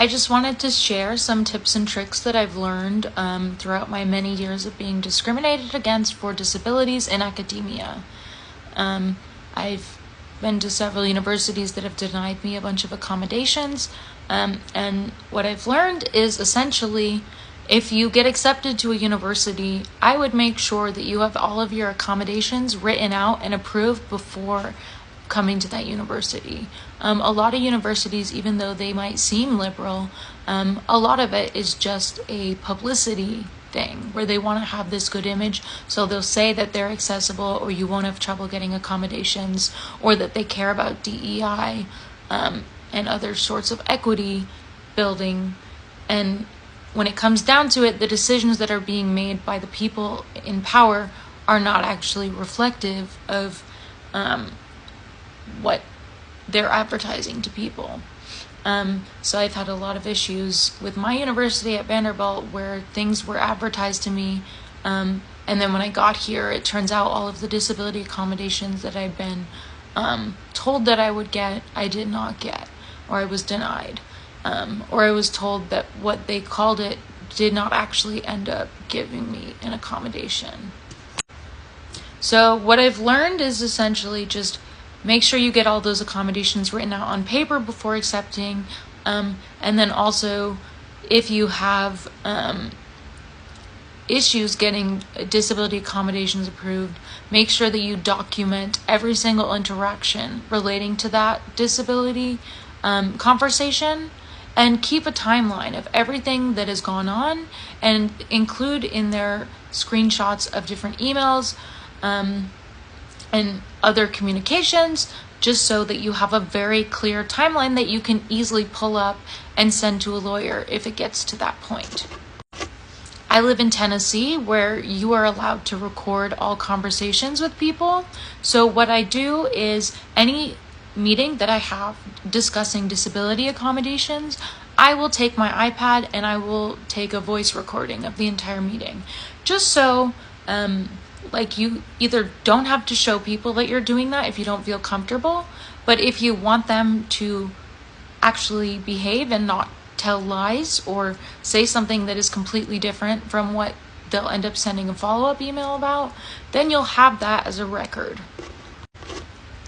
I just wanted to share some tips and tricks that I've learned throughout my many years of being discriminated against for disabilities in academia. I've been to several universities that have denied me a bunch of accommodations, and what I've learned is essentially, if you get accepted to a university, I would make sure that you have all of your accommodations written out and approved before coming to that university. A lot of universities, even though they might seem liberal, a lot of it is just a publicity thing where they want to have this good image, so they'll say that they're accessible or you won't have trouble getting accommodations, or that they care about DEI and other sorts of equity building. And when it comes down to it, the decisions that are being made by the people in power are not actually reflective of what they're advertising to people. So I've had a lot of issues with my university at Vanderbilt where things were advertised to me, and then when I got here, it turns out all of the disability accommodations that I'd been told that I would get, I did not get, or I was denied, or I was told that what they called it did not actually end up giving me an accommodation. So what I've learned is essentially just make sure you get all those accommodations written out on paper before accepting, and then also if you have issues getting disability accommodations approved, make sure that you document every single interaction relating to that disability conversation, and keep a timeline of everything that has gone on, and include in there screenshots of different emails and other communications, just so that you have a very clear timeline that you can easily pull up and send to a lawyer if it gets to that point. I live in Tennessee, where you are allowed to record all conversations with people. So what I do is any meeting that I have discussing disability accommodations, I will take my iPad and I will take a voice recording of the entire meeting, just so you either don't have to show people that you're doing that if you don't feel comfortable, but if you want them to actually behave and not tell lies or say something that is completely different from what they'll end up sending a follow-up email about, then you'll have that as a record.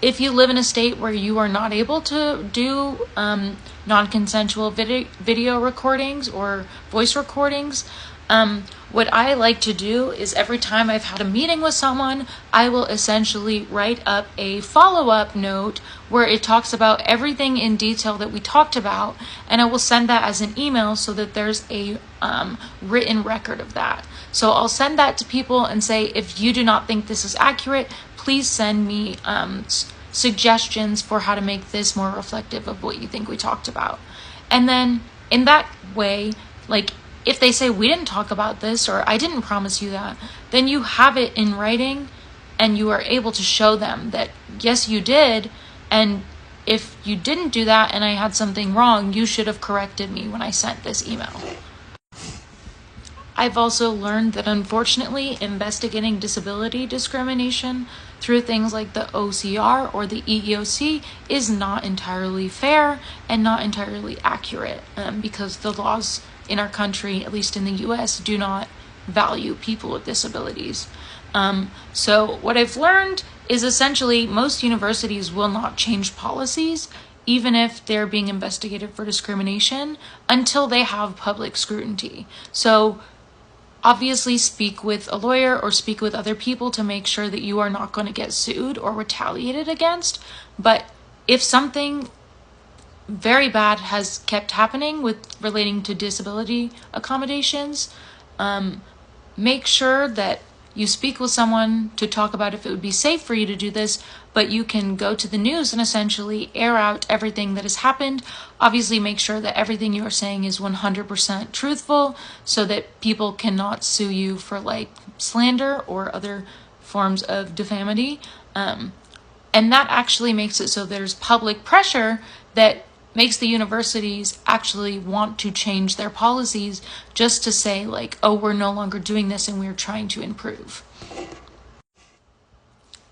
If you live in a state where you are not able to do non-consensual video recordings or voice recordings, what I like to do is every time I've had a meeting with someone, I will essentially write up a follow-up note where it talks about everything in detail that we talked about, and I will send that as an email so that there's a written record of that. So I'll send that to people and say, if you do not think this is accurate, please send me suggestions for how to make this more reflective of what you think we talked about. And then in that way, if they say we didn't talk about this or I didn't promise you that, then you have it in writing and you are able to show them that yes, you did, and if you didn't do that and I had something wrong, you should have corrected me when I sent this email. I've also learned that unfortunately investigating disability discrimination through things like the OCR or the EEOC is not entirely fair and not entirely accurate, because the laws in our country, at least in the US, do not value people with disabilities. So what I've learned is essentially most universities will not change policies, even if they're being investigated for discrimination, until they have public scrutiny. So obviously speak with a lawyer or speak with other people to make sure that you are not going to get sued or retaliated against. But if something very bad has kept happening with relating to disability accommodations, make sure that you speak with someone to talk about if it would be safe for you to do this, but you can go to the news and essentially air out everything that has happened. Obviously make sure that everything you are saying is 100% truthful so that people cannot sue you for slander or other forms of defamation. And that actually makes it so there's public pressure that makes the universities actually want to change their policies, just to say oh, we're no longer doing this and we're trying to improve.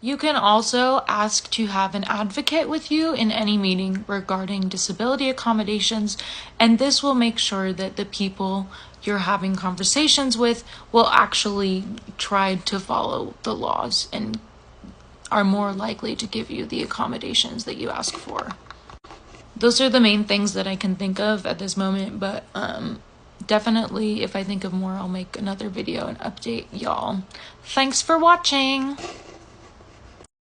You can also ask to have an advocate with you in any meeting regarding disability accommodations, and this will make sure that the people you're having conversations with will actually try to follow the laws and are more likely to give you the accommodations that you ask for. Those are the main things that I can think of at this moment, but definitely if I think of more, I'll make another video and update y'all. Thanks for watching.